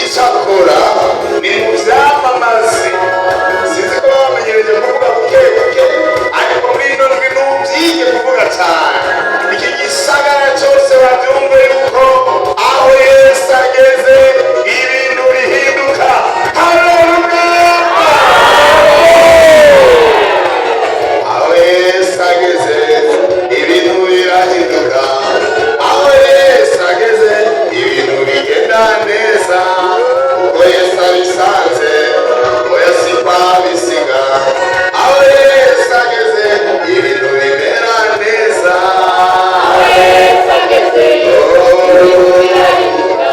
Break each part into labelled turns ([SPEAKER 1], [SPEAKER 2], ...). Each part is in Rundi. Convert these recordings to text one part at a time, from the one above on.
[SPEAKER 1] icyakora ni mu byamamaze sinzi ko bamenyereje kuvuga buke buke ariko muri ino ndwi nubyige kuvuga cyane iki gisagara cyose babyumve yuko aho Yesu ageze ibintu bihinduka. Haleluya! aho Yesu ageze ibintu birahinduka, aho Yesu ageze ibintu bigenda neza, kuko Yesu abisanze oya sikwa bisiga, aho Yesu ageze ibintu bimera neza, aho Yesu ageze ibintu birahinduka,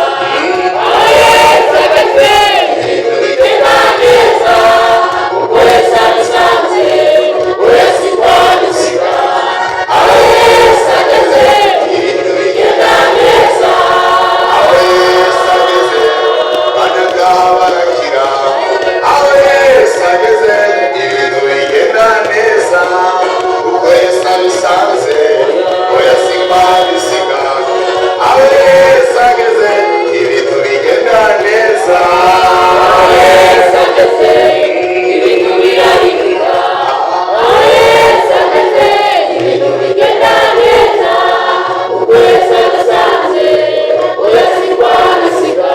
[SPEAKER 1] aho Yesu ageze ibintu bigenda neza, kuko Yesu abisanze oya sikwa bisiga, aho Yesu ageze ibintu bigenda neza, aho Yesu ageze abanyabyaha barakira, aho Yesu ageze ibintu bigenda neza, kuko Yesu abisanze oya sikwa bisiga, aho Yesu ageze ibintu bigenda neza, aho Yesu ageze ibintu birahinduka, aho Yesu ageze ibintu bigenda neza, kuko Yesu abisanze oya sikwa bisiga,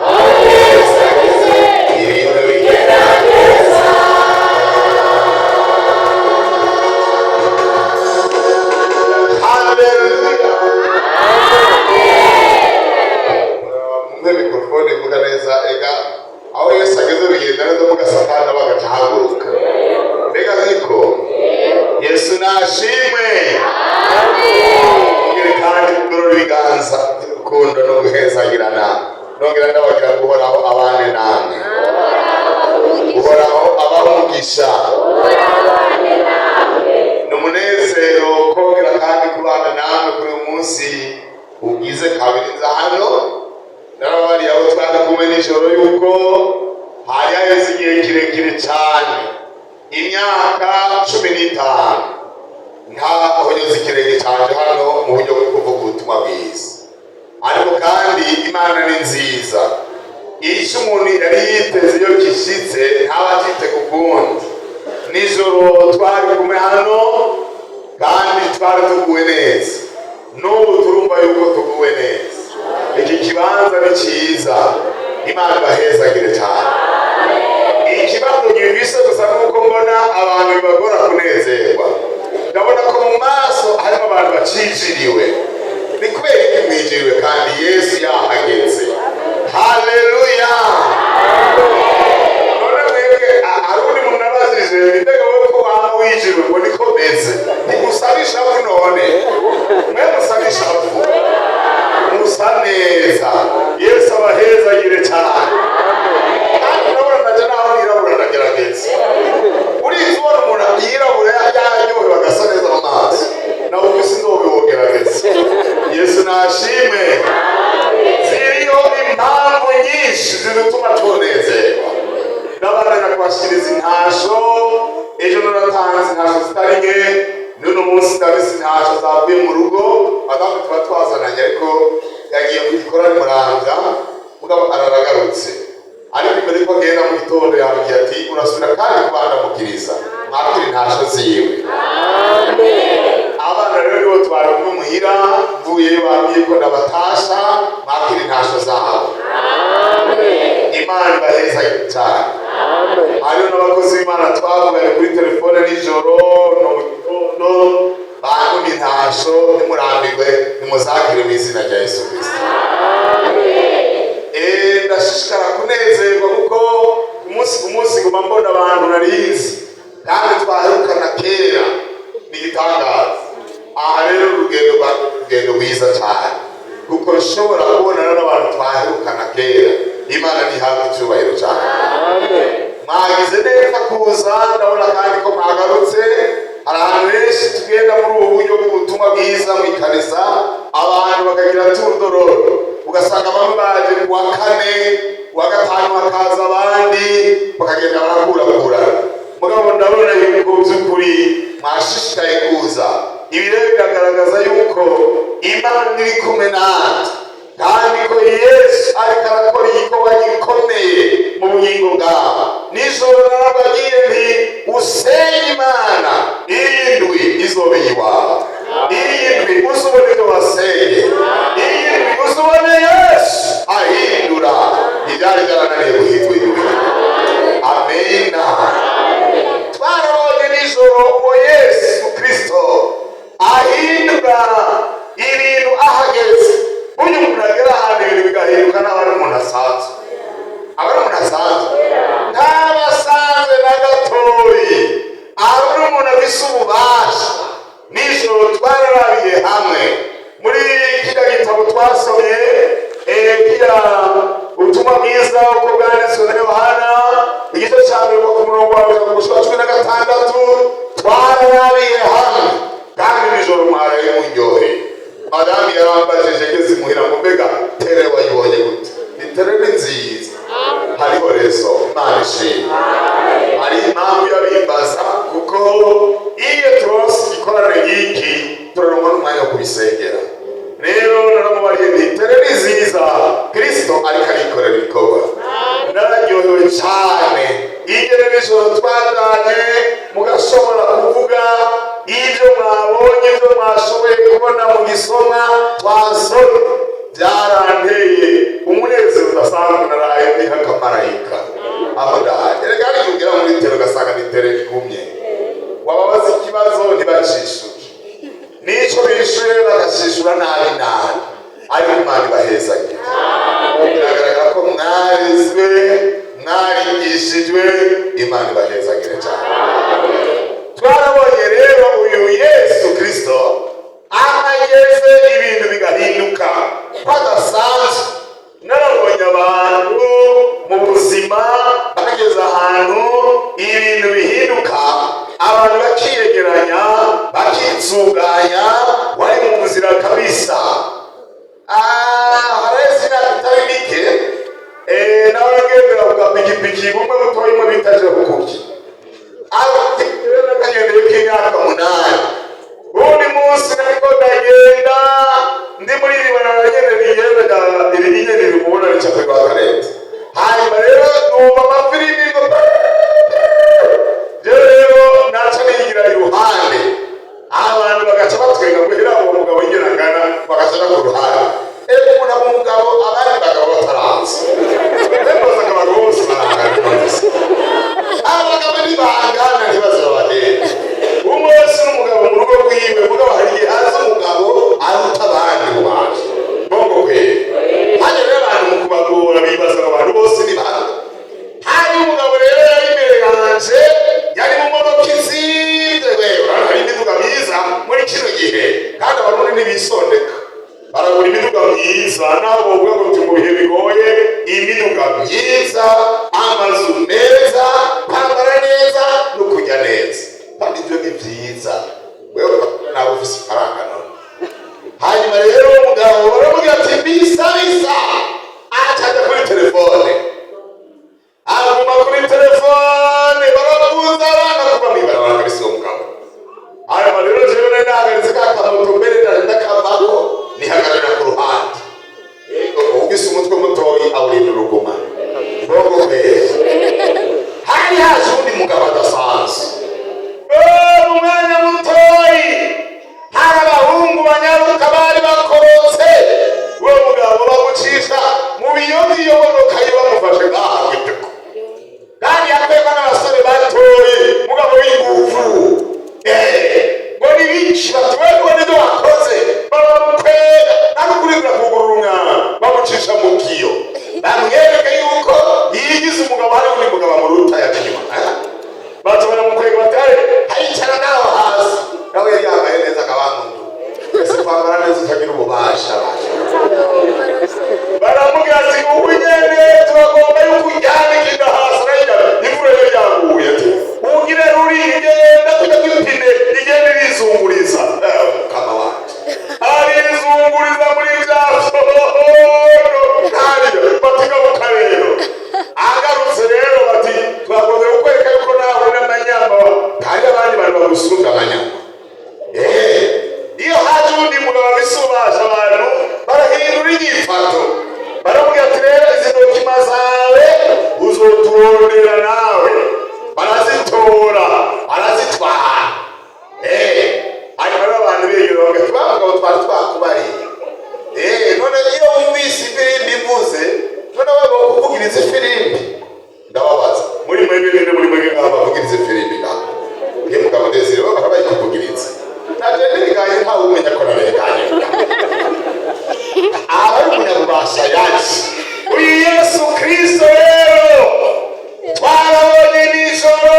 [SPEAKER 1] aho Yesu ageze ibintu bigenda neza. Haleluya! mumpe mikorofone mvuga neza. Ega aho Yesu ageze bigenda neza, mugasakana bagahaguruka. Mbega ariko Yesu nashimwe. Mugire kandi kugorora ibiganza by'urukundo no guhezagirana, nongera ndabagira guhoraho abane namwe, guhoraho abamugisha n'umunezero kongera kandi kubana namwe kuri uyu munsi ugize kabiri nza hano. Narababariye abo twari kumwe nijoro yuko hari haheze igihe kirekire cyane, imyaka 15 ntahonyoza ikirenge cyanje hano mu buryo bwo kuvuga ubutumwa bwiza. Ariko kandi Imana ni nziza, icyo umuntu yari yiteze iyo gishitse ntaba akitega ukundi. Nijoro twari kumwe hano kandi twari tuguwe neza, n'ubu turumva yuko tuguwe neza. Iki kibanza ni cyiza, Imana ibahezagire cyane. Ikibazo gifise gusa nuko mbona abantu bibagora kunezerwa. Ndabona ko mu maso harimo abantu bacijiriwe. Ni kubera iki mwijiriwe kandi Yesu yahageze? Haleluya! none mwebwe arundi muntu abazije mbega wowe ko waba wijiriwe ngo niko meze, ntigusabisha avu none mwe musabisha avu musa neza. Yesu abahezagire cyane. kandi urabona najya naho nirabura ndagerageza. urizi ubona umuntu yirabura yanyowe bagasa neza mu maso, nawe ubisi ndobe wogerageza. Yesu nashimwe. ziriyo impamvu nyinshi zidutuma tunezerwa. Ndabaraga kubashyikiriza intasho. Ejo naratanze intasho zitari nke, n'uno munsi ndabise intasho zavuye mu rugo. Madamu tuba twazananye ariko yagiye mu gikorani Muramvya, mugabo araragarutse. ariko imbere yuko agenda mu gitondo yambwiye ati urasubira kandi kubandamukiriza mwakira intasho ziwe. Abana rero nibo twari kumwe muhira, mvuyeyo bambwiye ko ndabatasha mwakira intasho zabo. Imana ibaheza cyane. Hariho n'abakozi b'Imana twavuganye kuri telefone nijoro no mu gitondo, bantu intasho nimurambirwe nimuzakire mu izina rya Yesu Kristo. Ndashishikara kunezerwa kuko umunsi ku munsi nguma mbona abantu narizi kandi twaherukana kera. Ni igitangaza. Aha rero urugendo rwiza cyane kuko nshobora kubonana n'abantu twaherukana kera. Imana ntihabwe icyubahiro cyane. Mwagize neza kuza, ndabona kandi ko mwagarutse. Hari ahantu henshi tugenda muri ubu buryo bw'ubutumwa bwiza mu ikanisa, abantu bakagira turdororo, ugasanga bamwe baje ku wa kane, wa gatanu hakaza abandi bakagenda barakuragurana. Mugabo ndabona yuko by'ukuri mwashishikaye kuza. Ibi rero biragaragaza yuko Imana iri kumwe natwe. kandi ko Yesu ariko arakora igikorwa gikomeye mu bugingo bwawe. Nijoro narabagiye nti usenge Imana, irindwi izobe iwawe, irindwi uzubone ibyo wasenge, irindwi uzubone Yesu ahindura ibyari byarananiye guhindura. Amena. Twarabonye nijoro uwo Yesu Kristo ahindura ibintu ahageze. Burya umuntu agera ahantu ibintu bigahinduka n'abari umuntu asanzwe, abari umuntu asanzwe ntabasanzwe na gatoyi, abari umuntu afise ububasha. Nijoro twararabiye hamwe muri kiriya gitabo twasomye, kiriya ubutumwa bwiza uko bwanditswe na Yohana igice cya mbere ku murongo wa 16, twararabiye hamwe kandi nijoro mwaraye muryohe. Madamu yarambajije ngeze muhira ngo mbega tere wayibonye gute? Itere ni nziza, hariho rezo, Imana ishimwe. Hari impamvu yabimbaza kuko iyo turonse igikorane nk'iki turaronka n'umwanya wo kubisengera. Rero naramubariye nti tere ni nziza, Kristo ariko arikorera ibikorwa. Nararyohewe cyane igere nijoro twajanye mugashobora kuvuga ibyo mwabonye, ibyo mwashoboye kubona mu gisoma twasomye. Byaranteye umunezero udasanzwe, naraye ndi nk'akamarayika aho ndahaye. Erega hari ugera muri tere ugasanga ni tere igumye, wababaza ikibazo ntibacishuje, n'icyo bishuye bagashishura nabi nabi, ariko Imana ibahezagire. Biragaragara ko mwarizwe, mwarigishijwe, Imana ibahezagire cyane. Twarabonye rero uyu Yesu Kristo ahageze ibintu bigahinduka badasanzwe. Narabonye abantu mu buzima bageze ahantu ibintu bihinduka, abantu bakiyegeranya, bakitsuganya, wari mu nzira kabisa. Harezi imyaka itari mike nawe agendera ku gapikipiki bumwe butoyemo bitaje bukuki, nakagendeye k'imyaka 8. Ubundi munsi nariko ndagenda ndi muri iri barabara nyene rigenda nyene rimubona ricape rwa Karete. Hanyuma rero numva amafilimi ngo rero naca nigira iruhande, abantu bagaca batwenga guhera uwo mugabo yingerangana bagaca no ku ruhande. Umuntu aba umugabo, abandi bagabo bataranze, bazaga abagabo bose barangana neza. Abagabo ntibangana ntibazabahenda, umwe wese n'umugabo mu rugo rwiwe. Mugabo hari igihe haza umugabo aruta abandi mu bantu bongo kweli. Hano rero abantu mu kubagora bibaza abantu bose ni bande. Hari umugabo rero yari imbere yanje, yari mu modoka izinde wewe, hari imiduga myiza muri kino gihe kandi abantu ntibisondeka, baragura imiduga myiza naho bovuga ngo turi mu bihe bigoye. Imiduga myiza, amazu meza, kwambara neza no kujya neza, kandi ibyo ni byiza. Wewe nawe ufise ifaranga none. Hanyuma rero umugabo baramubwira ati bisa acaja kuri telefone, aguma kuri telefone, barabuza abana kuva mw'ibarabara kabisa uwo mugabo. Hanyuma rero jewe nari nahagaritse ka kamoto mbere ndakavako nihagarara ku ruhande. Ugise umutwe mutoyi awurinda uruguma bongo kwezi. Hari haje undi mugabo adasanzwe, mu mwanya mutoyi hari abahungu banyaruka bari bakorotse. Uwo mugabo bamucisha mu biyodi iyo modoka yo bamufashe ngaha kwiteko, kandi yakwega n'abasore batoyi, mugabo w'inguvu ngo ni bici batuweko nizo wakoze. Bamukwega nanukurindira kugurura umwana, bamucisha mu kiyo, bamwereke yuko yigize umugabo. Hari undi mugabo amuruta yakinyuma, baca baramukwega batari hayicara naho hasi, nawe yari yambaye neza akabangundu. Ese kwambara neza utagira ububasha. Baramubwira ati ubu nyene turagomba yuko ujyana ikinda hasi, nayiga imvura yo yaguye ati ugire ruri igenda kujya kwipine igenda irizunguriza. Mukama wanje arizunguriza muri vya sohono hariyo batigabuka rero. Agarutse rero bati twagombye kukwereka yuko nawe n'amanyama hari abandi bantu bagusunda amanyama. Iyo haje undi mugabo abisubasha abantu inyifato. Baramubwira ati rero izi dokima zawe uzoturondera nawe. Barazitora barazitwara. Hanyuma abantu begera bagati bavuga ngo twari twakubariye. None iyo wumvise ifirimbi ivuze none waba kuvugiriza ifirimbi ndababaza muri mwege ngaho bavugiriza ifirimbi ngaho iyo mugabo Desire baba bayikuvugiriza naje ndiganye ntawe umenya ko nareganye ari umunyabubasha yaje uyu Yesu Kristo rero twarabonye nijoro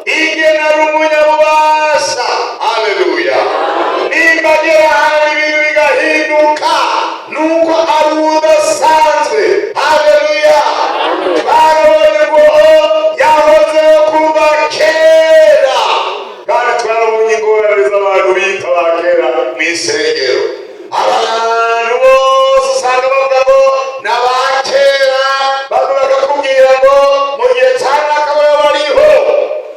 [SPEAKER 1] ingene ari umunyabubasha. Haleluya. Nimba agera ahantu ibintu bigahinduka nuko ari udasanzwe. Haleluya. Twarabonye ngo yahozeho kuva kera kandi twarabonye ingorane z'abantu bita ba kera mu isengero. Abantu bose usanga bavuga ngo ni aba kera bamwe bakakubwira ngo mu gihe cya naka baba bariho.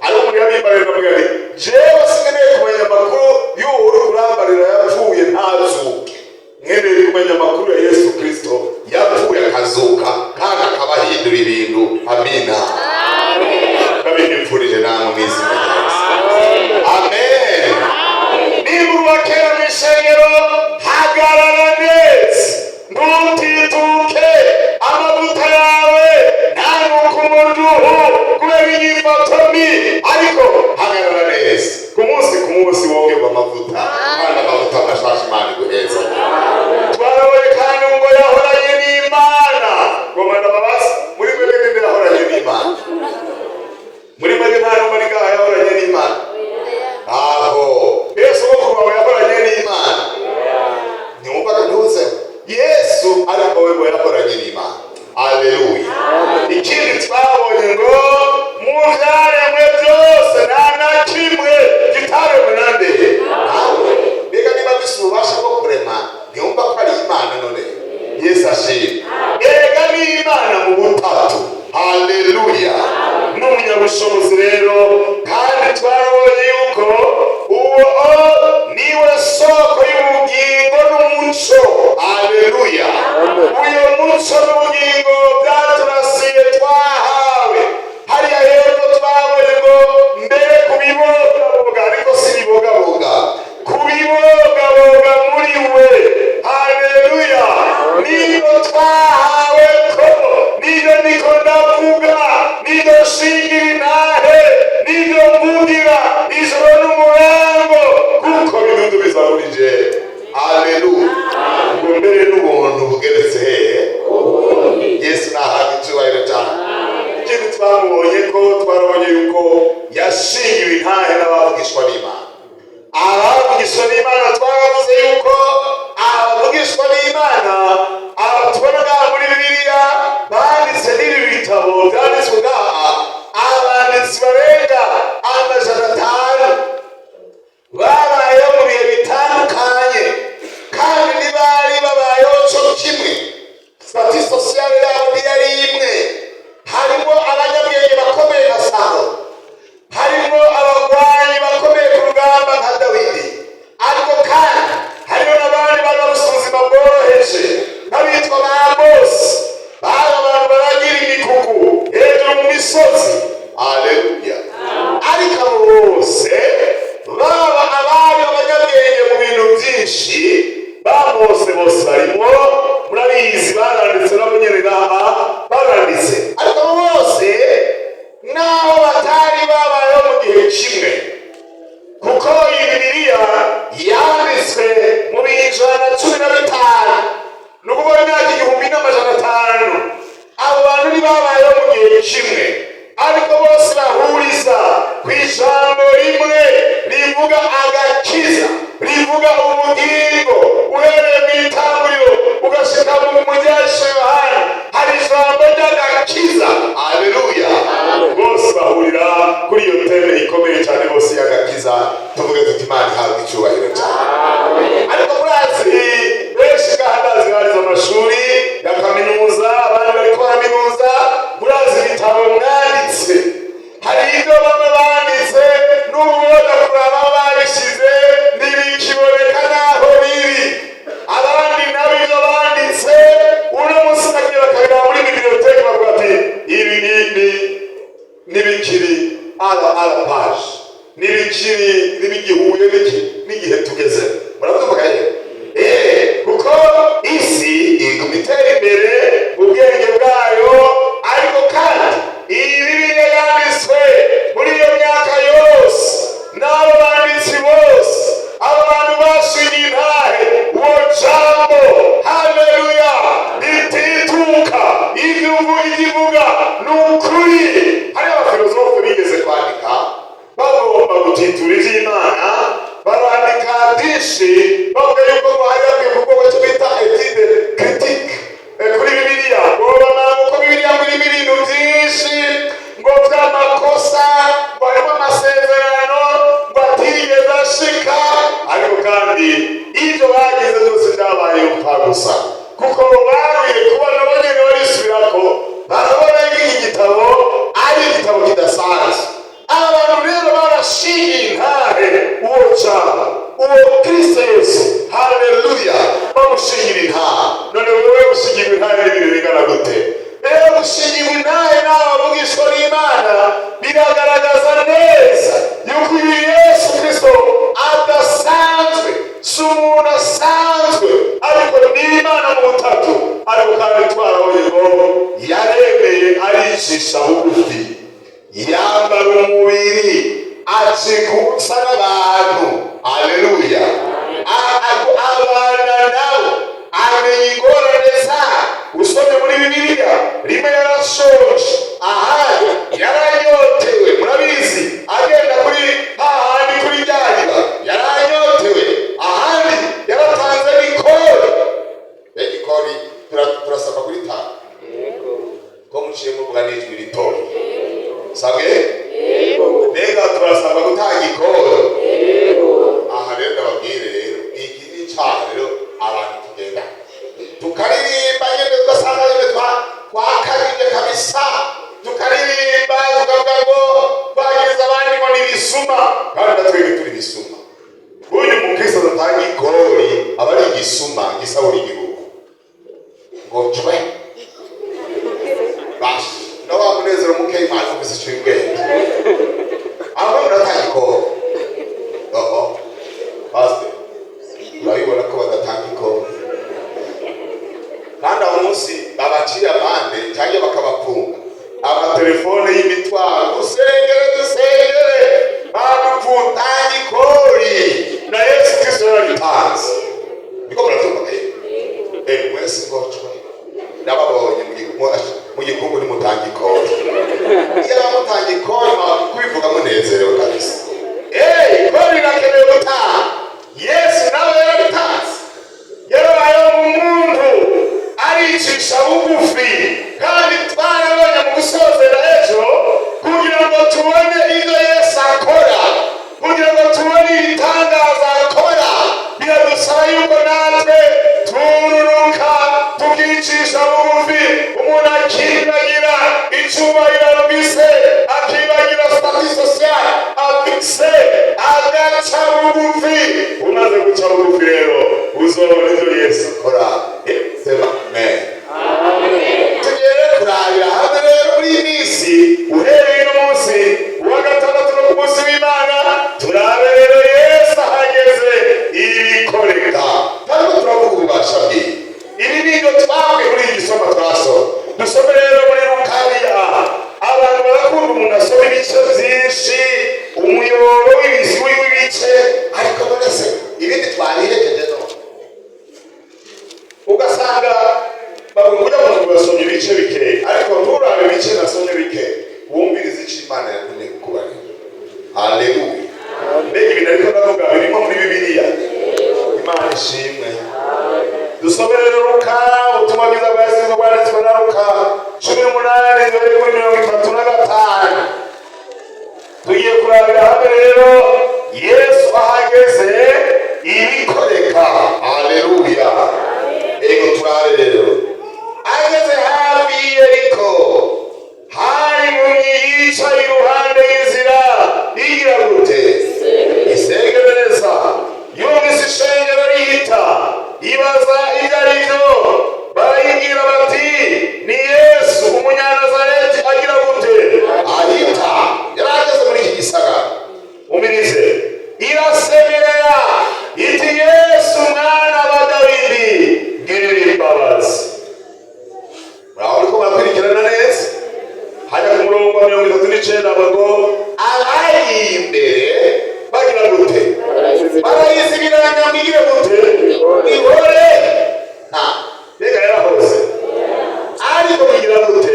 [SPEAKER 1] Ari umuntu yabimbarira avuga ati jewe sinkeneye kumenya amakuru y'uwo uri kurambarira yapfuye ntazuke, nkeneye kumenya amakuru ya Yesu Kristo yapfuye akazuka kandi akaba ahindura ibintu. Amina. Babinipfurije namwe mu izina rya Yesu. Amen. Niba uri uwa kera mu isengero hagarara neza ntutituke amavuta yawe ntanuke umuruhu kubera inyifato mbi, ariko hagarara neza ku munsi wongerwa amavuta kandi amavuta mashasha Imana iguheza. Twarabonye kandi ngo yahoranye n'Imana. Ngoma ndababaza muri mwebwe ninde yahoranye n'Imana? Muri mwebwe nta n'umwe ari ngaha yahoranye n'Imana? Aho Yesu wawe yahoranye n'Imana. Nyumva ntuze Yesu ariko wewe yahoranye n'Imana. Haleluya. Ikindi twabonye ngo mu byaremwe byose nta na kimwe kitaremwe na nde. Mbega niba bisa ububasha bwo kurema nyumva ko ari Imana none. Yesu ashimwe. Mbega ni Imana mu butatu. Haleluya. N'umunyabushobozi rero kandi twarabonye yuko uwo niwe soko y'ubugingo n'umuco. Haleluya. Uyo muco n'ubugingo byaturasiye twahawe. Hariya hepfo twabonye ngo mbere kubibogaboga, ariko si bibogaboga, kubibogaboga muri we. Haleluya. Niyo twahawe ko niyo niko ndavuga, niyo shingira intahe, niyo mvugira ijoro n'umurango kuko bidudu bizahurije. Haleluya. Ngo mbere n'ubuntu bugeretse hehe? Yesu nahabwa icyubahiro cyane. Ikindi twarabonye yuko yashingiwe intahe n'abavugishwa n'Imana. Abavugishwa n'Imana twaravuze yuko abavugishwa n'Imana tubona ngaha muri Bibiliya banditse n'ibi bitabo byanditswe ngaha, abanditsi barenga 500 babayeho mu bihe bitandukanye kandi ntibari babayeho cyo kimwe. Stati sosiyale yabo ntiyari imwe. Harimo abanyabwenge bakomeye nka Salomo, harimo abagwanyi bakomeye ku rugamba nka Dawidi, ariko kandi harimo n'abandi bari bafite ubuzima bworoheje nk'abitwa ba Mose. Bari abantu baragira imikuku hejuru mu misozi. Haleluya. Ariko abo bose baba abari abanyabwenge mu bintu byinshi, ba Mose bose barimo, murabizi baranditse n'abanyerera baranditse. Ariko abo bose naho batari babayeho mu gihe kimwe, kuko iyi Bibiliya yanditswe mu bihe 115, ni ukuvuga imyaka 1500. Abo bantu ntibabayeho mu gihe kimwe, ariko bose bahuriza ku ijambo rimwe rivuga agakiza, rivuga ubugingo. Uhereye mu itanguriro ugashika mu muryashe Yohana hari ijambo ry'agakiza. Haleluya. Bose bahurira kuri iyo teme ikomeye cyane bose y'agakiza. Tuvuge tuti Imana ihabwe icyubahiro cyane. Ariko murazi benshi ngahandazi barize amashuri ya kaminuza, abandi bari kwa kaminuza. Murazi ibitabo mwanditse, hari ibyo bamwe banditse n'ububona kuraba babishize ntibikiboneka naho biri. Abandi nabo ibyo banditse bavuga yuko hari akwiye cyo bita etide critique kuri Bibiliya, ngo bamara uko Bibiliya ngo irimo ibintu byinshi ngo by'amakosa, ngo harimo amasezerano ngo atigeze ashika, ariko kandi ibyo bagize byose byabaye upfa gusa, kuko baruye kubona bonyine barisubirako barabona iki gitabo ari igitabo kidasanzwe. Abantu rero barashinga intare uwo cyaba uwo Kristo Yesu, haleluya, bamushingira intare. None wowe ushingira intare n'ibintu bingana gute? Rero gushingira intare n'abavugishwa n'Imana biragaragaza neza yuko uyu Yesu Kristo adasanzwe, si umuntu asanzwe, ariko ni Imana mu butatu. Ariko kandi twarahoye ngo yaremeye aricisha bugufi, yambara umubiri, acikusa n'abantu, haleluya, abana nabo, amenya ingorane zabo. Usomye muri Bibiliya, rimwe yarashonje, ahandi yaranyotewe, murabizi, agenda kuri hahandi kuri ryariba yaranyotewe, ahandi yaratanze n'ikori. Ikori turasaba kuri tanu ko muciye muvuga n'ijwi ritoya, sabwe mbega turasaba gutanga ikori. Aha rero ndababwire rero iki ni icyaha rero abantu tugenda tukaririmba nyine, ugasanga nyine twakabije kabisa, tukaririmba tukavuga ngo twagiriza abandi ngo ni ibisuma, kandi natwebwe turi ibisuma. Uyu mukristo adatanga ikori aba ari igisuma gisahura igihugu. Ngo cwe basi no wamunezero muke Imana ufise cy'ubwenge, aho muratanga ikori. Pastor urabibona ko badatanga ikori, kandi aho munsi babaciye amande cyangwa bakabafunga amatelefone y'imitwaro, dusengere badupfutanga ikori na Yesu Kristo yaritanze. Niko murabyumva kayo mwese ngocwe nababonye mu gikungu nimutanga ikori. Iyo abamutanga ikori kubivuga munezerewe kabisa. Ikori irakenewe gutanga. Yesu nawe yarabitanze, yarabaye umuntu aricisha bugufi, kandi twarabonye mu gusozera ejo kugira ngo tubone ibyo Yesu akora, kugira ngo tubone ibitangaza akora, biradusaba yuko natwe tururuka tukicisha bugufi. Umuntu akibagira icyubahiro rwise, akibagira stati social, afise agaca bugufi. Umaze guca bugufi rero uzobona ibyo Yesu akora. Sema amen. Tugere kurabira hamwe rero muri iyi minsi, uhereye uno munsi uwa gatandatu no ku munsi w'Imana, turabe rero Yesu ahageze ibikoreka, kandi turavuga ububasha bwe. Ibi nibyo twabwe muri iki gisomo twasoma. Dusome rero muri Lukaya. Abantu barakunda umuntu asoma ibice byinshi, umuyoboro w'ibice, ariko none se ibindi twarihejeje no ugasanga bavuga ngo basomye ibice bike, ariko nturabe ibice nasomye bike wumviriza icyo Imana yakunze kukubarira. Haleluya. Mbega ibintu ariko ndavuga birimo muri Bibiliya. Imana ishimwe. Dusome rero Luka, ubutumwa bwiza bwa Yesu bwanditswe na Luka 18:35. Tugiye kurabira hamwe rero Yesu ahageze ibikoreka. Haleluya. Ego turabe rero ageze hafi y'Yeriko, hari impumyi yicaye iruhande y'inzira igira gute isegereza, yumvise ishengero rihita, ibaza ibyo ari byo. Barayibwira bati ni Yesu umunyanazareti agira gute ahita. Yarageze muri iki gisagara, umirize, irasemerera iti Yesu mwana wa Dawidi ngirira imbabazi. Muraho ko bakurikirana neza. Hajya ku murongo wa 39 ngo abari imbere bagira gute barayizibiranya migire gute ihore. Mbega yarahose, ariko bigira gute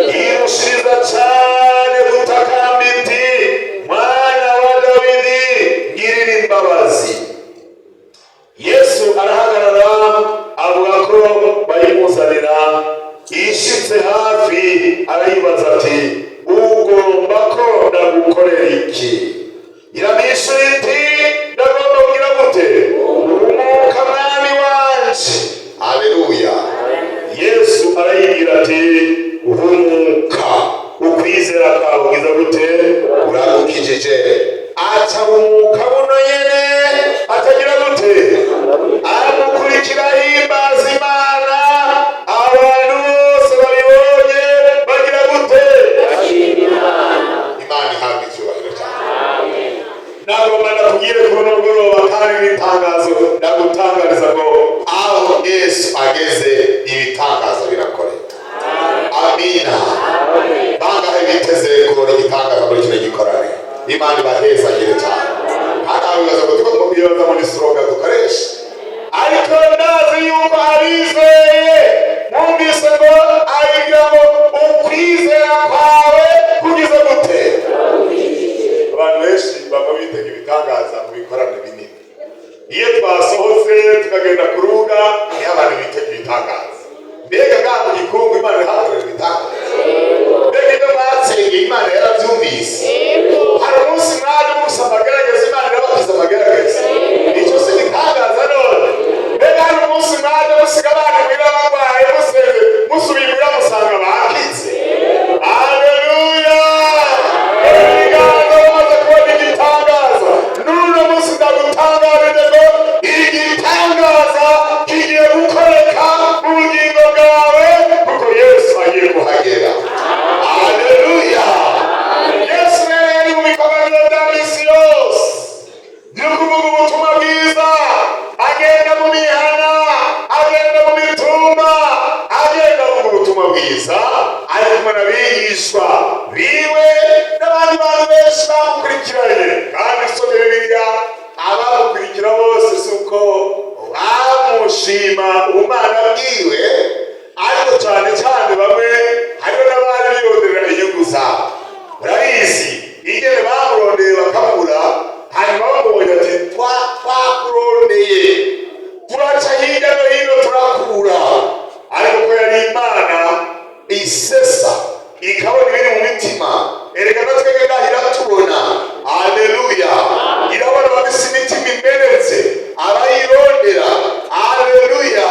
[SPEAKER 1] irushiriza cyane gutakamba iti mwana wa Dawidi ngirira imbabazi. Yesu arayimuzanira. Ishitse hafi arayibaza ati ugomba ko ndagukorera iki? Iramwishuye iti ndagomba kugira gute? Umwuka mwami wanje. Haleluya. Yesu arayibwira ati uhumuka, ukwizera kwawe ugize gute? Uragukijije. Aca umwuka buno nyene atagira gute? Aramukurikira himbaza Imana. Abantu bose babibonye bagira gute? Imana ihabwa icyubahiro cyane. Nagomba ndakubwire kuri uno mugoroba kandi n'itangazo ndagutangariza ngo aho Yesu ageze ibitangazo birakoreka. Amina. Bangahe biteze kubona igitangazo muri kino gikorane? Imana ibahezagire cyane. Hanabibaza ngo tuko mubibaza muri slogan dukoresha, ariko ndazi yuko abizeye mwumvise ngo ayigira ngo ukwizera kwawe kugize gute? Abantu benshi baba bitega ibitangaza mu bikorane binini. Iyo twasohotse tukagenda ku rubuga niho abantu bitega ibitangaza. Mbega ngaha mu gikungu Imana ihakorera ibitangaza. Mbega ibyo mwasengeye Imana yarabyumvise. Hari umunsi mwaje musa amagerageza Imana irabakiza amagerageza. Icyo si igitangaza none. Mbega hari umunsi mwaje musiga abantu mwira barwaye musenge musubiye mwira musanga bakize. Haleluya. Ibiganza bamaze kubona igitangaza. N'uno munsi ndagutangarije ngo igitangaza kigiye gukoreka mu bugingo bwawe kuko Yesu agiye kuhagera. Haleluya. Yesu yari mu bikorwa bya misi yose byo kuvuga ubutumwa bwiza, agenda mu mihana, agenda mu mitumba, agenda avuga ubutumwa bwiza, ari kumwe n'abigishwa biwe n'abandi bantu benshi bamukurikiranye. Kandi usomye Bibiliya, abamukurikira bose si uko bamushima ubumana bwiwe, ariko cyane cyane bamwe hariho n'abari bironderera inyungu zabo. Murabizi ingene bamurondeye bakamubura, hanyuma bamubonye ati twakurondeye turaca hirya no hino turakura, ariko ko yari Imana isesa ikabona ibiri mu mitima. Erega natwe ngaha iratubona. Haleluya. Irabona abafise imitima imenetse, abayirondera. Haleluya.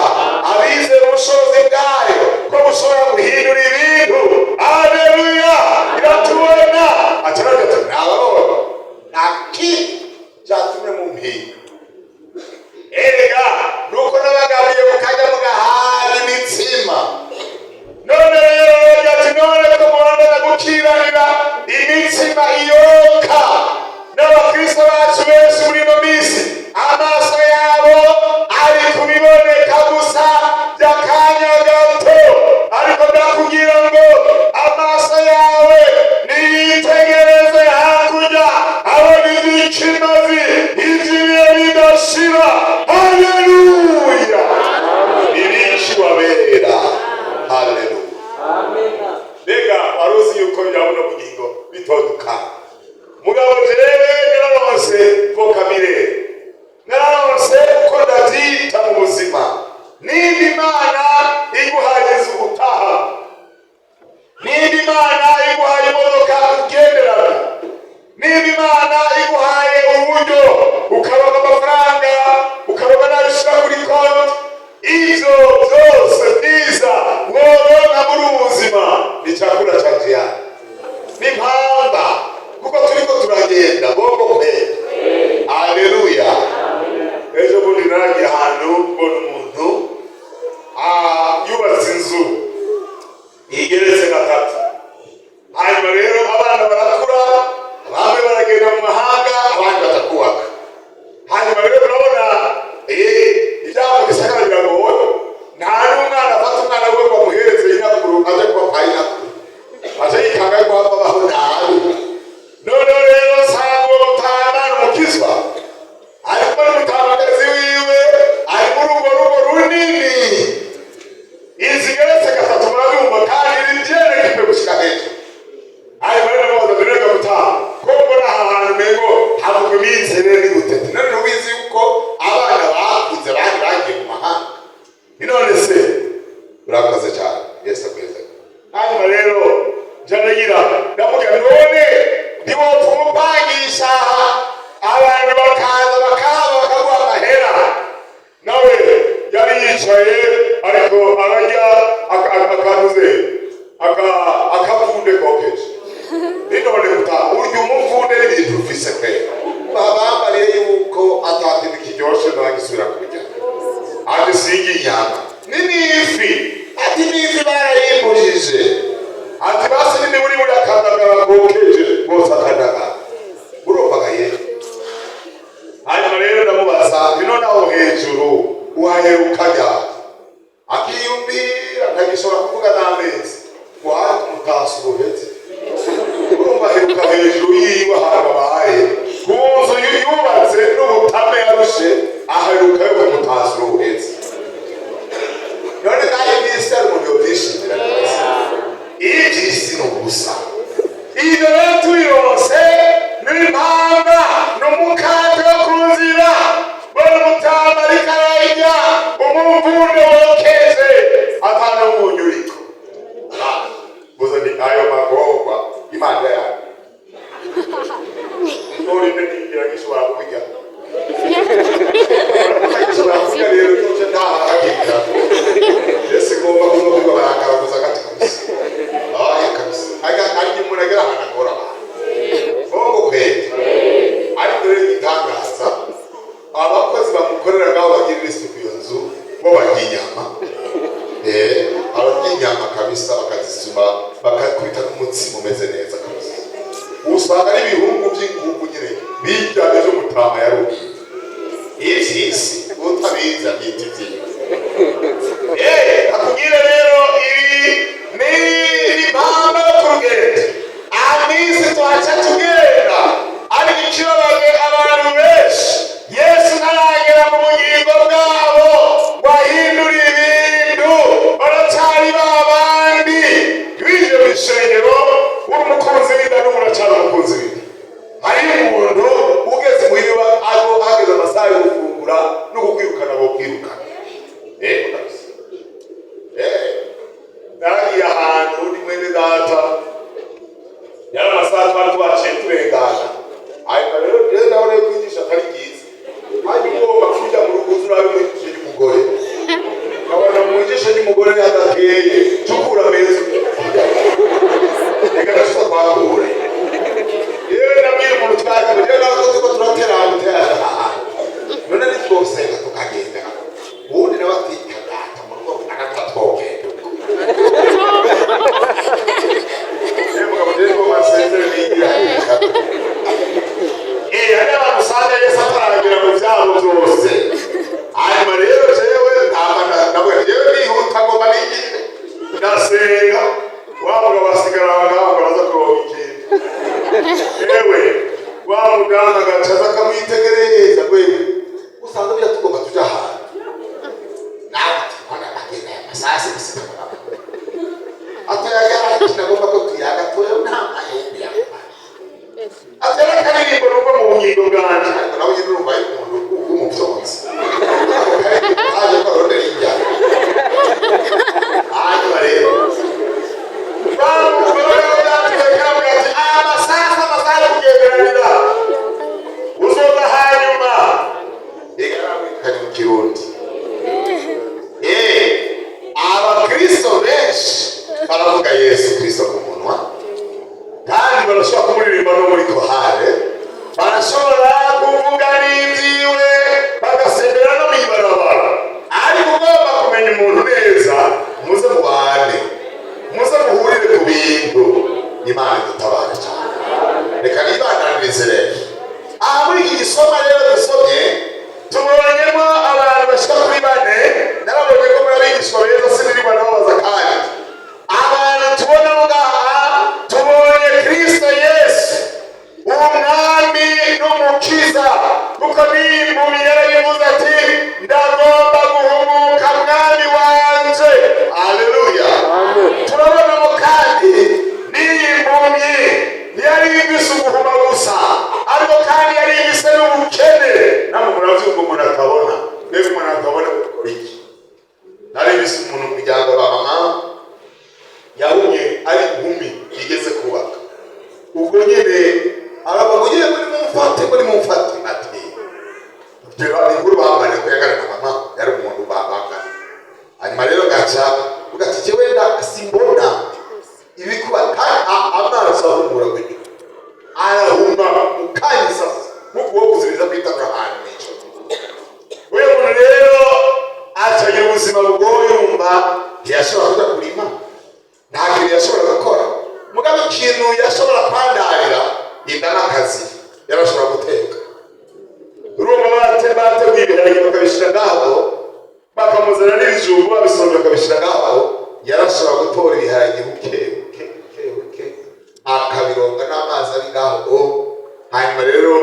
[SPEAKER 1] Abizera ubushobozi bwayo ko bushobora guhindura ibintu. Haleluya. Iratubona. Ataraga ati nababona nta kintu cyatumye mu mpinga. Erega nuko nabagabuye mukajya mugahana imitsima. None rero ati none ko muhandana gukiranira imitsima iyoka. N'abakristo bacu benshi muri ino minsi amaso yabo ari kubiboneka gusa by'akanya gato, ariko ndakubwira ngo amaso yawe niyitegereze hakurya abona iby'ikimazi iby'ibihe bidashira. Haleluya. Ibiki wabera. Haleluya. Mbega waruzi yuko byabona bugingo bitoduka. Mugabo jewe nararonse vokamire, nararonse uko ndavyita mu buzima. Niba Imana iguhaye ubutaha, niba Imana iguhaye imodoka ugenderana, niba Imana iguhaye uburyo ukaronka amafaranga, ukaronka n'abishira kuri konti, ivyo byose byiza woronka muri ubuzima ni cyakura cya jiyani, ni mpamba, kuko turiko turagenda bongo kwe. Haleluya. Ejo bundi naragiye ahantu mbona umuntu yubatse inzu igeretse gatatu. Hanyuma rero abana barakura, bamwe baragenda mu mahanga, abandi batakubaka. Hanyuma rero urabona ijambo gisakara biragoye. Nta n'umwana afata umwana we bamuhereze inakuru aje kuba payinakuru. aricaye ariko ararya akanuze akavunde kokeje ninone gutaha urya umuvunde n'ibintu ufise pe babambariye yuko atangira ikiryoshe nagisubira kurya ati singi inyama n'ifi ati n'ifi barayimbujije ati basi nini buri akandagara kokeje bose akandagara urumvagaye hanyuma rero ndamubaza bino naho hejuru uhaherukanya akiyumvira ntagishobora kuvuga n'amezi wari kumutasa ubuhetse urumva aheruka hejuru yiwe ahantu abaye ku nzu yubatse n'ubutame yarushe aheruka yo kumutasa ubuhetse none nayo n'isi ari umuntu yobyishimira neza iby'isi ni ubusa ibyo rero tuyose n'impanga n'umukate wo ku nzira bona umutama ariko arayirya umuvunde wokeje atana umunyu uriko gusa ni ayo magorwa imana yawe nturinde nigira gishobora kurya gishobora kurya rero cyose ntahahagirira ese ngomba kunovuga barangaraguza agati kabisa aya kabisa ariko umuntu agera ahantu agora bongo kwete ariko rero igitangaza abakozi bamukorera ngaho bagirira isuku iyo nzu bo barya inyama abarya inyama kabisa bakazisuma bakakubita n'umutsima umeze neza kabisa usanga n'ibihungu by'ingugu nyine bijya ejo mutama yaruki ivy'isi utabizi abyita ivy'inka akubwire rero ibi ni impamvu yo kurugenda amisi tuhaca tugenda ariko ikibabaje abantu benshi Yesu ntaragera mu bugingo bwabo wahindura ibintu baracari babandi bije bishengero uri umukunzi w'inda n'umuracari umukunzi w'inda hari umuntu ugeze muhiriwa aho hageze amasaha yo gufungura no kukwirukana bo kwirukana naragiye ahantu ni mwene data yari amasaha twari twaciye turengana hanyuma rero ndabona yo kwigisha atari byiza hanyuma ugomba kujya mu rugo urabe mwigisha ry'umugore nkabona mu mwigisha ry'umugore yadateye cukura meza reka ndashobora kwakura yewe nabwira umuntu twagiwe rero nawe tuko turatera ahantu none nitwosenga tukagenda ubundi nawe atikagata mu rugo rugana twogenda mugabo rero masezere nigira hari abantu usanga Yesu ataragera mu byabo byose hanyuma rero jewe ndabona jewe nihuta ngo barigire ndasenga ubuzima bugoye yumva ntiyashobora kuja kurima, nta kintu yashobora gukora. Mugabe ikintu yashobora kwandarira inda n'akazi yarashobora guteka. Urumva bateguye ibiharage bakabishira ngaho, bakamuzana n'ibijumbu babisomye bakabishira ngaho, yarashobora gutora ibiharage buke akabironga n'amazi ari ngaho. Hanyuma rero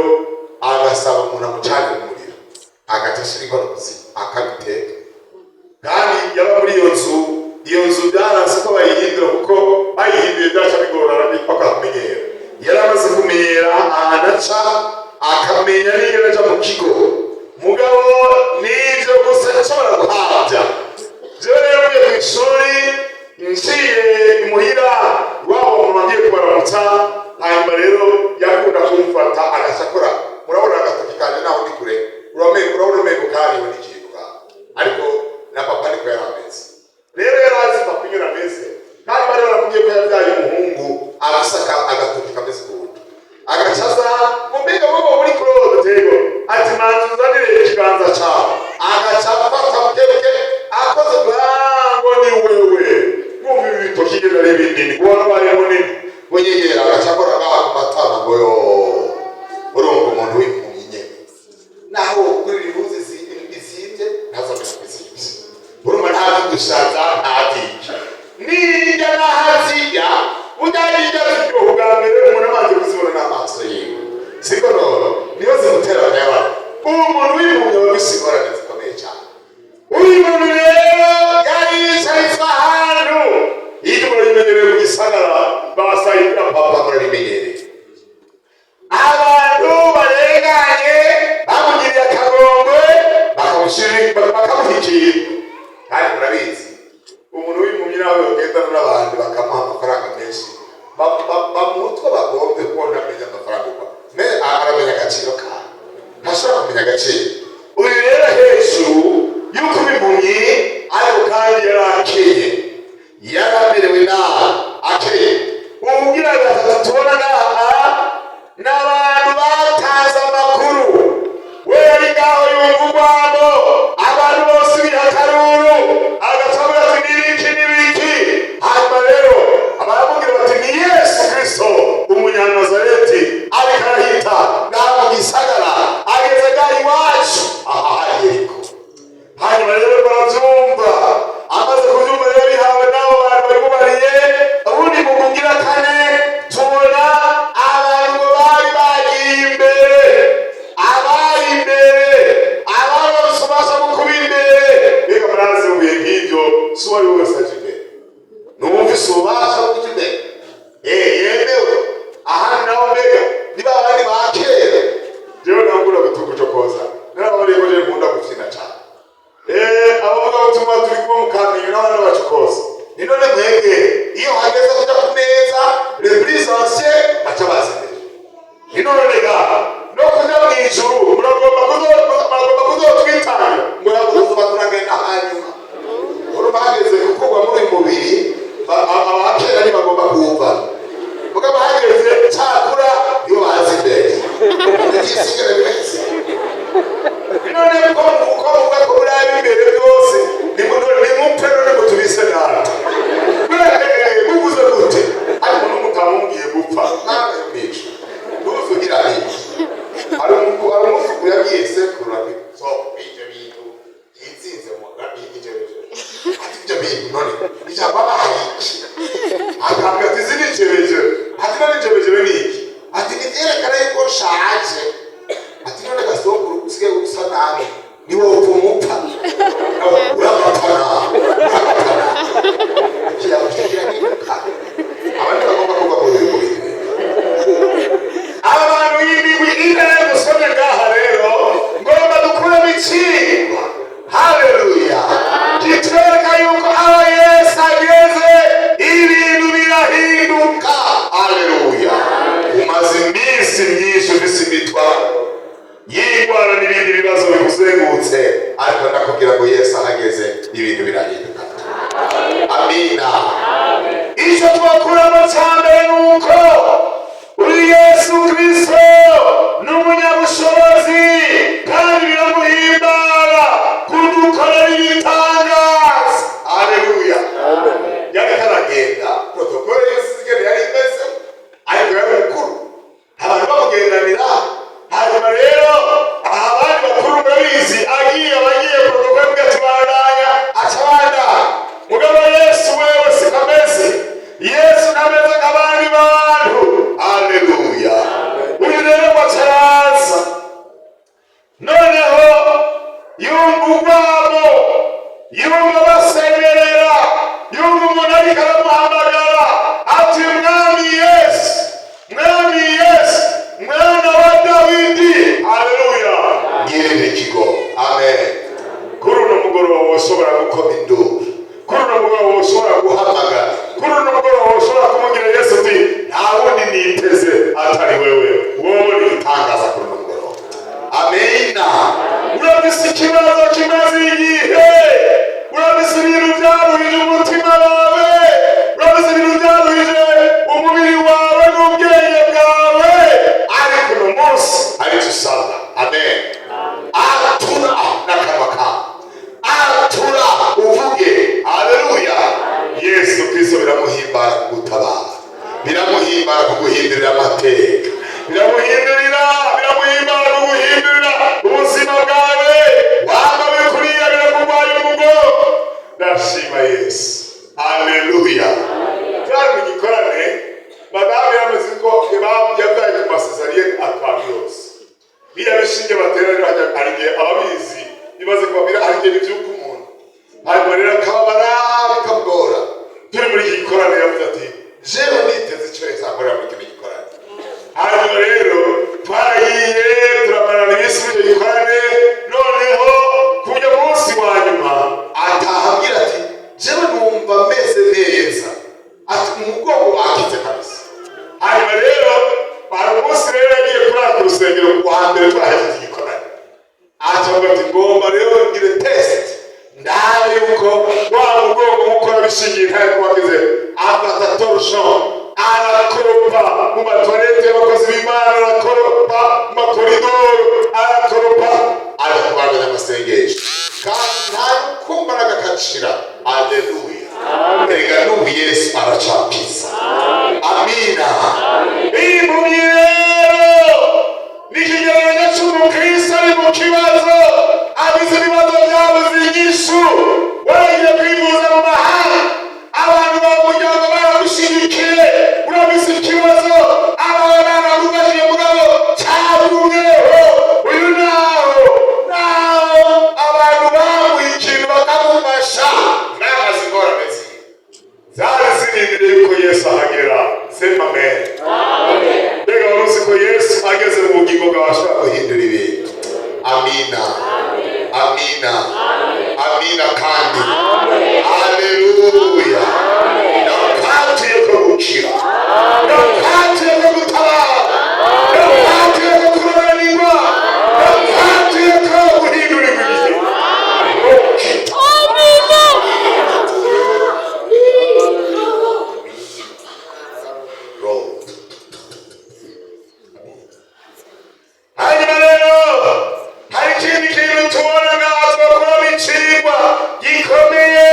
[SPEAKER 1] agasaba umuntu amucanira umuriro, agaca ashira inkono kuzima akabiteka. Kandi yaba muri iyo nzu byaranse ko bayihindura, kuko bayihinduye byaca bigorana bakamenyera. Yaramaze kumenyera ahantu aca, akamenya niyo aja mu kigo. Mugabo nivyo gusa ashobora guhabya. Jewe rero mvuye kw'ishuri nciye imuhira wabo umuntu agiye kubaramutsa, hanyuma rero yakunda kumfata agashakora. Murabona agatoki kanje naho ndi kure, urabona umengo kariwe n'ikintu ngaho, ariko na papa niko yarameze. Rero yarazi papa ingene ameze, kandi bari baramubwiye ko yabyaye umuhungu agasaka agatoki kameze ukuntu. Agacaza mumbega bobo muri Claude Tego ati manzi uzanire ikiganza cawe, agaca afata mukebeke akoze bwango ni wewe mwumva ibitoki genda ari binini warabaye munini wenyegera. Agaca akora ngaha ku matama ngo yo urumva umuntu w'impumyi nyene, naho kuri ribuzi zizimvye ntazamenya kwizimvye. Urumva ntazi gushaza ntavyiki nirya nahazirya udahirya ziryoha ubwa mbere umuntu amaze kuzibona n'amaso yiwe, siko none niho zimutera akayabara. Uwo muntu w'impumyi aba afise ingorane zikomeye cane. Uyu muntu rero yari yicaye ahantu, iryo murabimenyereye mu gisagara basayira papa murabimenyereye. Abantu barenganye bamugiriye akagongwe bakamuhikira. Kandi murabizi umuntu w'impumyi nawe yogendana n'abantu bakamuha amafaranga menshi, bamutwa bagombe kubona amenya amafaranga uko aramenya agaciro kawe, ntashobora kumenya agaciro. Uyu rero hejuru y'uko impumyi ariko kandi yari akeye, yari amerewe nabi akeye. Ubugira gatatu tubona ngaha n'abantu batanze amakuru, we yari ngaho yumva urwamo, abantu bose bihakaruru, agacavuga ati n'ibiki n'ibiki. Hanyuma rero baramubwira bati ni Yesu Kristo umunyanazareti ariko arahita ngaha mu gisagara, ageze ngaha iwacu aha hari Yeriko. Hanyuma rero baravyumva, amaze kuvyumva rero bihawe n'abo bantu babimubariye. Ubundi mu kugira kane tubona abantu bari bagiye imbere, abari imbere, abari babisubasha mu kuba imbere. Reka murazi mu bihe nk'ivyo si uwari wese aje imbere, n'uwumvise ububasha bwo kuja imbere yemewe. Ahandi naho mbega niba abandi ba kera, jewe ntabura gutugucokoza narabariye ko je nkunda gufyina cane. Abavuga ubutumwa turi kumwe mu Kamenge n'abana bacokoza. Ni none mwebwe iyo hageze kuja ku meza les plus anciens baca baza imbere. Ni none rega no kuja mw'ijuru muragomba kuzotwitanga ngo yakuzoba turagenda hanyuma. Urumva hageze gukorwa muri uyu mubiri abakera ntibagomba kuwumva, mugabo hageze cakura iyo baza imbere igisigara bimeze. None ko muvuga ko murabe imbere byose nimupfe none mutubise nabi muvuze gute, ariko n'umutamubwiye gupfa ntabwo yumvisha ntuzugira iki. Hari umusuku yabwiye sekuru ati so ivyo bintu yitsinze ivyo bintu none ijambo abaye iki, akambwira ati izi ni jebejebe. Ati none jebejebe ni iki? Ati nivyerekana yuko nshaje. Ati none gasokuru usigaye usa nabi ni wowe upfa urapatana kiyagushikira n'ibuka. Abandi bagomba kuva mu biburi. Abantu y'imigwi ine musomye ngaha rero ngomba dukuremo icigwa. Haleluya! Kitwereka yuko aho Yesu ageze ibintu birahinduka. Haleluya! Umaze iminsi myinshi ufise imitwaro y'indwara n'ibindi bibazo bikuzengurutse, ariko ndakubwira ngo Yesu ahageze ibintu birahinduka. Amina. Icyo twakuramo cya mbere ni uko uri Yesu Kristo ni umunyabushobozi, kandi biramuhimbara kudukorera ibitangaza. woshobora gukoma induru, kuri uno mugoroba woshobora guhamagara, kuri uno mugoroba woshobora kumubwira Yesu uti nta wundi niteze atari wewe, wowe ni igitangaza kuri uno mugoroba. Amina. Urabise ikibazo kimaze igihe, urabise ibintu byaruhije umutima wawe, urabise ibintu byaruhije umubiri wawe n'ubwenge bwawe, ariko uno munsi ari tusaba. Amen. Atura n'akanwa kawe, atura uvuge haleluya. Yesu Kristo biramuhimbara kugutabara, biramuhimbara kuguhindurira amateka, biramuhimbara kuguhindurira ubuzima bwawe. Waba bikuriye birakurwaye umugongo, ndashima Yesu. Haleluya. Byari mu gikorane madamu yamaze ko yabyaye ku masezariyeni atanu yose, bishinge baterera hari igihe ababizi bimaze kubabwira hari igihe bibyuka umuntu, hanyuma rero akababara bikamugora. Turi muri iki gikorane yavuze ati jewe niteze icyo yazakorera muri kino gikorane. Hanyuma rero twaragiye turamarana iminsi muri icyo gikorane, noneho kujya munsi wa nyuma atahabwira ati jewe numva meze neza, ati umugongo wakize kabisa. Hanyuma rero hari umunsi rero yagiye kurara ku rusengero ku wa mbere twahejeje igikorane, acavuga ati ngomba rero ngire test ndabe yuko wa mugongo mukora bishingiye ntayo kubakize. Afata torchon arakoropa mu matoilette y'abakozi b'Imana, arakoropa mu makoridoro, arakoropa aje kubana n'amasengesho kandi nta kumbaraga kacira. Haleluya. Erega n'ubu Yesu aracakiza. Amina. Impumyi rero ni ikigereranyo cy'umukristo ari mu kibazo, abize ibibazo byabuze inyishu, waragiye kwivuza mu mahanga, abantu bamujyana baramushigikiye, urabize ikibazo aba baramubajije mugabo cyabumweho uyu naho abantu bamuha ikintu bakamufasha, n'amaze ingorane zari zirindiriye yuko Yesu ahagera. Sema amen. Mbega wari uzi ko Yesu ageze mu bugingo bwawe ashobora guhindura ibintu. Amina. Amina. Amina kandi. Haleluya. Nakatiye ko gukira, nakatiye ko gutabara, nakatiye ko kurobanirwa, nakatiye ko guhindura ibintu. Hanyuma rero hari ikindi kintu tubona ngaha twakuramo icigwa gikomeye.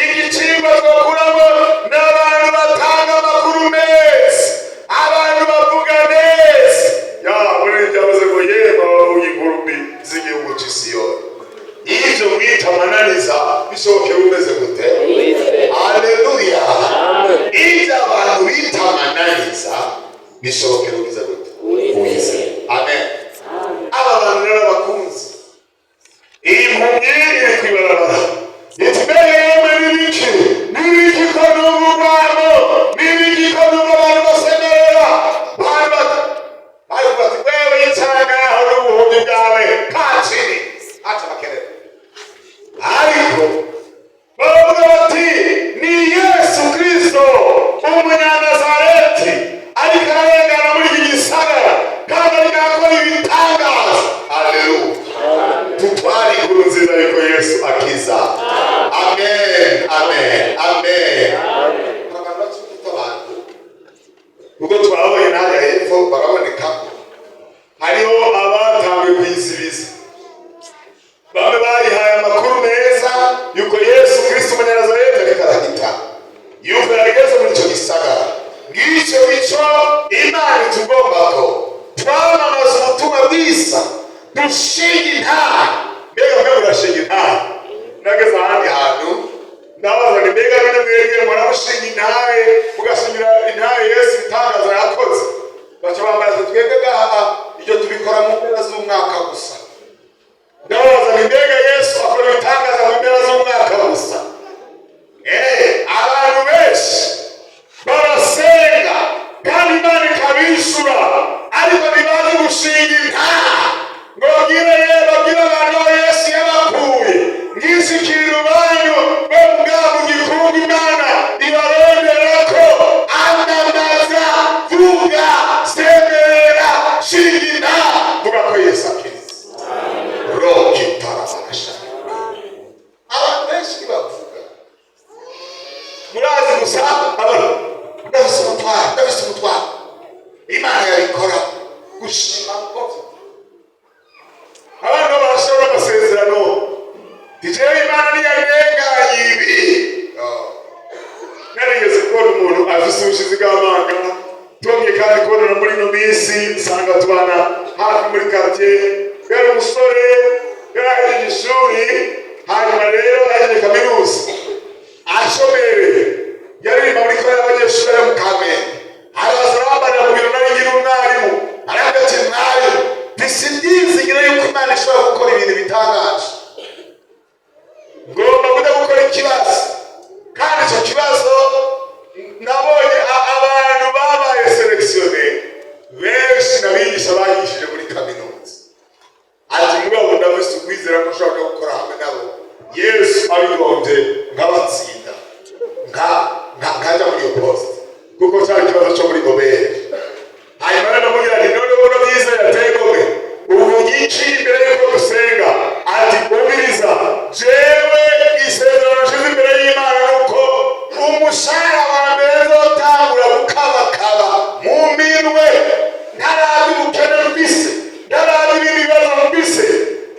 [SPEAKER 1] Igicigwa twakuramo n'abantu batanga amakuru meza, abantu bavuga neza. Muri byavuze ngo yemwe abavuga inkuru mbi z'igihugu cy'i Siyoni, ivyo mwita amananiza bishobokera umeze gute? Haleluya. Ivyo abantu bita amananiza bishobokera umeze gute? Uwizera. Amen. Aba bantu rero bakunze impumyi iri kwibarabara, iti mbere yemwe n'ibiki ko n'ubu rwabo, n'ibiki ko n'ubu abantu basemerera, bati wewe yicara ngaho n'ubuhumyi bwawe kakiri aca bakerera. Ariko baravuga bati ni Yesu Kristo umunyanazareti ariko ararengana muri iki gisagara kandi ariko akora ibitangaza. Haleluya. Tutware inkuru nziza yuko Yesu akiza. Amen. Amen. Amen. Abantu bakifite abantu ubwo twabonye n'aya hepfo baraboneka, hariho abatangiye kwizibiza, bamwe barihaye amakuru meza yuko Yesu Kristo umunyanazareti ariko arahita, yuko yageze muri icyo gisagara. Ngicyo icyo Imana itugomba ko twamamaza ubutumwa bwiza, dushinga intahe. Mbega mwe murashinga intahe? Nageze ahandi hantu ndabaza ni mbega bene mwebwe murabushinga intahe, mugashingira intahe Yesu ibitangaza yakoze? Baca bambara ati twebwe ngaha ibyo tubikora mu mpera z'umwaka gusa. Ndabaza ni mbega Yesu akora ibitangaza mu mpera z'umwaka gusa? Abantu benshi barasenga kandi Imana ikabishura, ariko ntibazi gushinga intahe ngo babwire abantu aho Yesu yabakuye. Ngisi Ijewe Imana niyanenganye ibi. Narigeze kubona umuntu afise ubushizi bw'amanga, twongeye kandi kubonana muri ino minsi nsanga tubana hafi muri quartier. Yari umusore yarahejeje ishuri, hanyuma rero yahejeje kaminuza ashomere, yaririmba muri kora y'abanyeshuri yo mu Kamenge. Araza arambara mu biro nari ngira umwarimu, aravuga ati mwarimu ntisindizigira yuko Imana ishobora gukora ibintu bitangaje, ngomba kujya gukora ikibazo. Kandi icyo kibazo nabonye abantu babaye selekisione benshi n'abigisha bagishije muri kaminuza. Ati mugabo ndabise ukwizera ko ushobora gukora hamwe nabo, Yesu abigombye ngabatsinda nkajya muri iyo poste, kuko cyari ikibazo cyo muri Gobere. Hanyuma rero ndamubwira ati none wowe byiza yateye Gobere uvuga iki imbere y'uko dusenga? Ati ubiriza jewe isezerano nshize imbere y'Imana nuko umushahara wa mbere nzotangura gukabakaba mu minwe, ntarabi ubukene mbise, ntarabi ibindi bibazo mbise,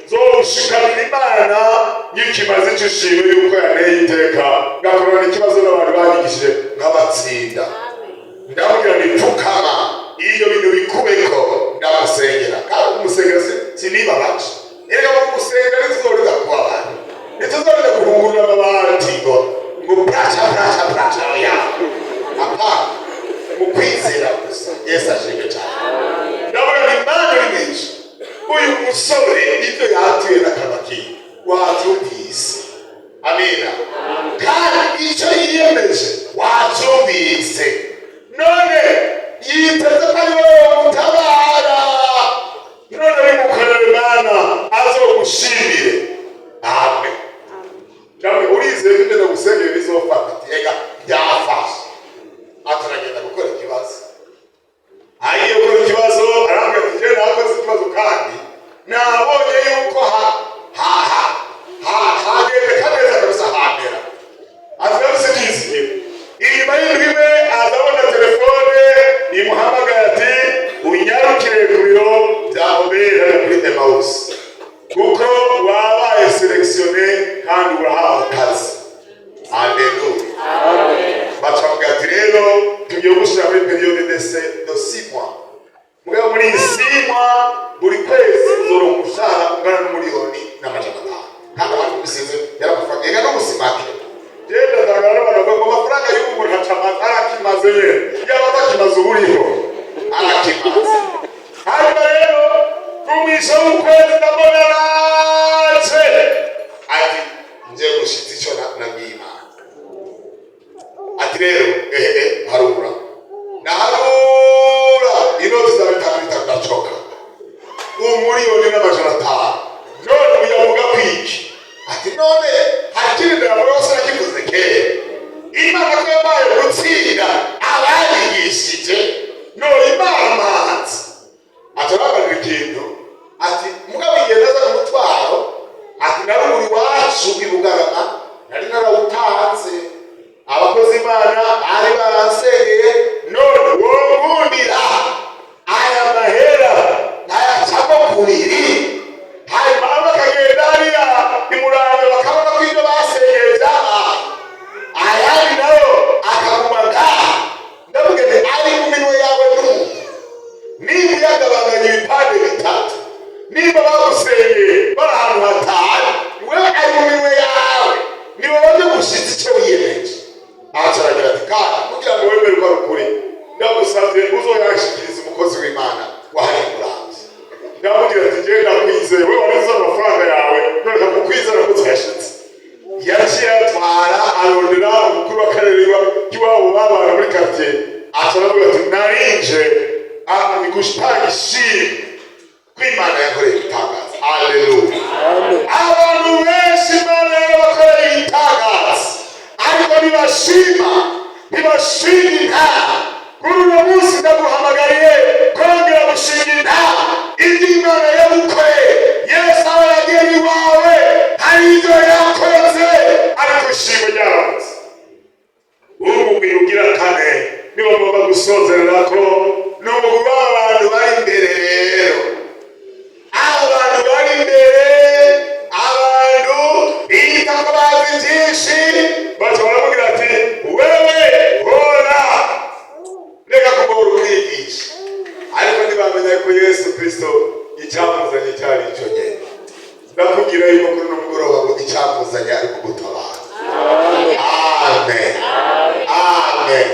[SPEAKER 1] nzoshikamira Imana nyikimaze icishime yuko yaneye iteka ngakorana ikibazo n'abantu banyigishije nk'abatsinda. Ndamubwira ni pfukama iyo bintu bikubeko ndamusengera. Kandi umusengera sinibabaje, erega mu gusenga ntituzorida kuba abantu, ntituzorida guhungurura amabati ngo pracha oya. Apana, mu kwizera gusa. Yesu ashimwe cyane. Ndabona Imana iri nyinshi. Uyu musore ibyo yatuye n'akabaki wabyumvise. Amina. Kandi icyo yiyemeje wacyumvise. None yiteze ko ari wowe mutabara. None bimukorera Imana azogushimire. Amen. Jamwe urize bimeze gusengera bizofata ega byafashe. Ataragenda gukora ikibazo. Agiye gukora ikibazo arambwira ati je nakoze ikibazo kandi nabonye yuko hagende kameza kabisa hambera. Atwese bizi. Inyuma y'indwiwe azabona telefone imuhamagaye ati unyarukire ku biro bya Obera kuri Emmaus, kuko wabaye selekisione kandi urahawe akazi. Alleluia. Amen. Bacavuga ati rero tugiye gushyira muri periode de 6 mois. Mugabo muri 6 mois buri kwezi uzoronka umushahara ungana n'umiliyoni n'amajana 5. Kandi abantu bisize yaramafaranga ega no gusimake. Genda ndagara n'abantu ngo amafaranga y'umuntu ntacamaze arakimaze ye. Yaba atakimaze uburiho arakimaze. Hanyuma rero kumwisha ukwezi ndabona nace ati nje gushitsa icyo nabwiye Imana. Ati rero harura naharura inoti za bitatu ndacoka umuliyoni n'amajana 5. None uyavuga kwiki? Ati none hakiri ndabarose nakivuze kera Imana ko yabaye gutsinda abanyigishije no Imana atarabaga ikintu. Ati mugabo yigenda mu mutwaro, ati naruri wacu ibugarama nari narawutanze abakozi Imana ari baransengeye, none wongundira aya mahera ntayacamo kuriri. Hanyuma bakagenda hariya imuranga bakabona ko ibyo basengeye byabaye, ayandi nayo akaguma ngaha. Ndavuga nti ari mu minwe yawe n'umuntu niba uyagabanganya ibipande bitatu, niba bagusengeye bari ahantu hatanu, wewe ari mu minwe yawe niwe wajya gushitsa icyo wiyemeje. Acaragira ati kandi kugira ngo wemerwe ari ukuri ndagusabye uzoyashikiriza umukozi w'Imana wahari Muramvya. Ndamubwira ati je ndakwizeye, wewe warizo amafaranga yawe none kukwizera ko uzayashitse. Yaciye atwara arondera umukuru w'akarere k'iwabo babana muri quartier. Acaravuga ati narinje ni gutanga ishimwe ko Imana yakoreye ibitangaza. Alleluia. Abantu benshi Imana yabakoreye ibitangaza ariko ntibashima intaha. Kuri uno munsi ndaguhamagariye kongera gushinga intaha ibyo Imana yagukoreye. Yesu aba yagera iwawe hari ibyo yakoze ariko ishimwe ryabanze. Umubiri ugira kane niwo ngomba gusozerera ko n'umugabo w'abantu bari imbere. Rero abantu bari imbere, abantu byinshi baca baramubwira ati wewe hora reka kugora umwigisha. Ariko ntibamenya ko Yesu Kristo icyamuzanye cyari icyo nyine. Ndakubwira yuko kuri uno mugoroba ngo icyamuzanye ari kugutabara. Amen. Amen.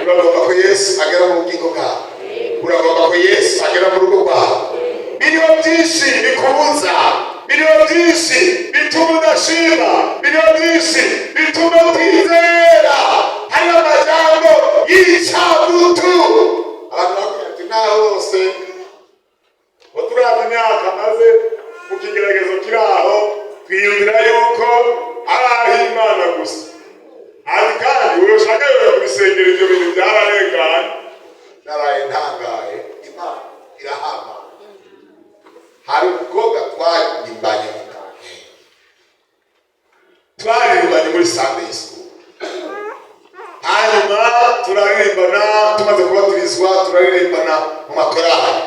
[SPEAKER 1] Uragomba ko Yesu agera mu bugingo bwawe. Uragomba ko Yesu agera mu rugo rwawe. Biriho byinshi bikubuza, biriho byinshi bituma udashima, biriho byinshi bituma utizera. Hari amajambo y'icabutu abantu bakubwira ati naho hose ngo turazi imyaka maze mu kigeragezo kiri aho twiyumvira yuko ari ah'Imana gusa. Ati kandi ushaka yoya kubisengera ibyo bintu byararenganye. Naraye ntangaye, Imana irahama. Hari umukobwa twaririmbanye mu kanke, twaririmbanye muri Sunday school, hanyuma turaririmbana tumaze kubatirizwa, turaririmbana mu makorali.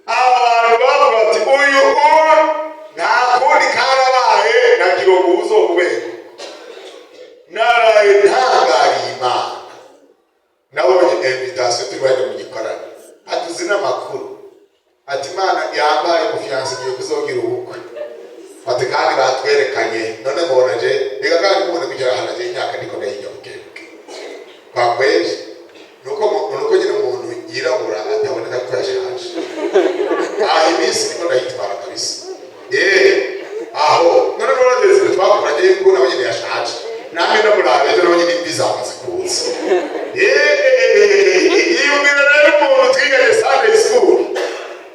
[SPEAKER 1] Abantu bavuga bati uyu nta kundi karabaye na kirongo uzobubego. Naraye ntangariye Imana, nabonye invitation turwanye mu gikorano, atuzi n'amakuru ati Imana yambaye umufiyanse igiye kuzogira ubukwe. Ati kandi batwerekanye none mbona je reka kandi umuntu kugera hano je imyaka ndiko ndayinya bukebuke. Kwa kweli nuko nyine umuntu yirabura ataboneka ko yashaje. Iminsi niko ndayitwara kabisa. Aho none n'urageze twakoranye yuko nawe nyine yashaje. Namwe ndamurabe rero nawe nyine bizamaze kuza. Iyumvira rero umuntu twiganye Sunday school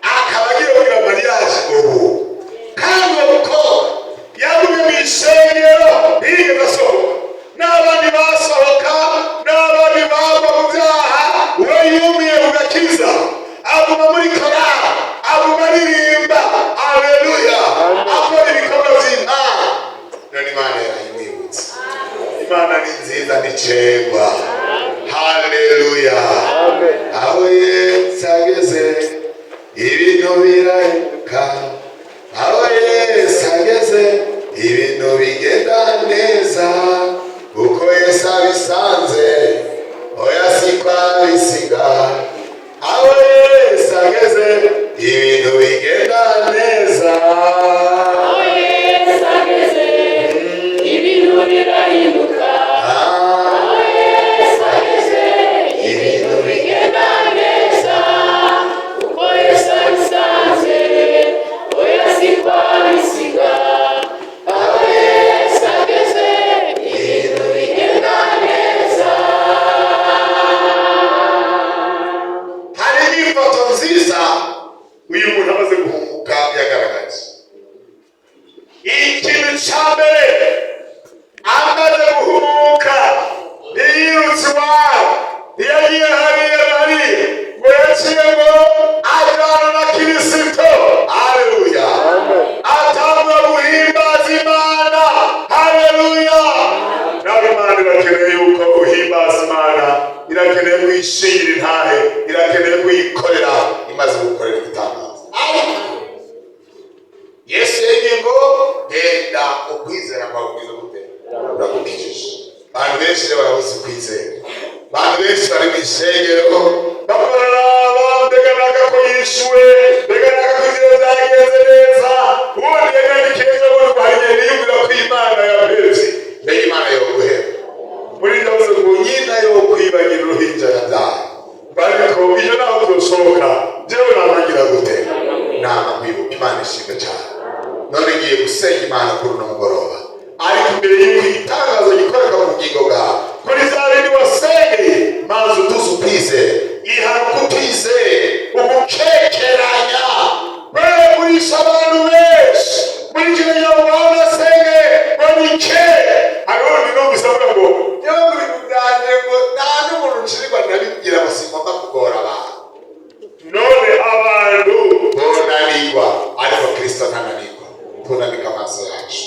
[SPEAKER 1] akaba agiye kugira mariage ubu. Kandi uko yabuye mu ishengero ntiyigeze asohoka, n'abandi basohoka, n'abandi bava mu byaha, we yumiye mu gakiza, aguma muri korali, aguma aririmba, aleluya, akora ibikorwa by'Imana. None Imana yarayimwibutse. Imana ni nziza n'icengwa. Haleluya. Aho Yesu ageze ibintu birahinduka. Aho Yesu ageze ibintu bigenda neza, kuko Yesu abisanze oya siko abisiga. Aho Yesu ageze ibintu bigenda neza. Aho Yesu ageze ibintu birahinduka. Aho Yesu ageze ibintu bigenda neza, kuko Yesu abisanze oya siko abisiga. Aho Yesu ageze ibintu bigenda neza. Hari ifoto nziza uyu muntu amaze guhumuka yagaragaje. Ikintu cya mbere amaze guhumuka ntiyirutse iwabo, ntiyagiye hariya ngo yaciye ngo ajyana na Kirisito. Haleluya. Atangwa guhimbaza Imana. Haleluya. Nawe Imana irakeneye yuko uhimbaza Imana, irakeneye kuyishingira intahe, irakeneye kuyikorera imaze gukorera igitangaza. Yesu yagiye ngo genda ukwizera kwawe kwiza gute uragukijije. Abantu benshi rero barabuze ukwizera. Abantu benshi bari mu ishengero bakoraba mbega naka ko yishuwe, mbega naka ko ibyo byagenze neza, ubundi yagandikiye ejo bundi kwahanye niyumvira ko Imana yabetse. Mbega Imana yoguhera muri ndavuze ngo nyina yo kwibagira uruhinja yabyaye. Ariko iyo naho turashoboka jewe namangira gute nama kwibuka. Imana ishimwe cyane. None ngiye gusenga Imana kuri uno mugoroba, ariko imbere y'uko igitangazo gikoreka mu bugingo bwawe kuri za bindi wasengeye, maze utuze ukwizere. Ihana ukutizeye ugukekeranya wegurisha abantu benshi muri kino gihe wabona senge ngo nike. Hari undi numvise avuga ngo yewe mu bintu byanjye ngo nta n'umuntu nshirirwa ndabibwira ngo sigomba kugora abantu. None abantu bonanirwa ariko Kristo ntananirwa. Tunamika amaso yacu.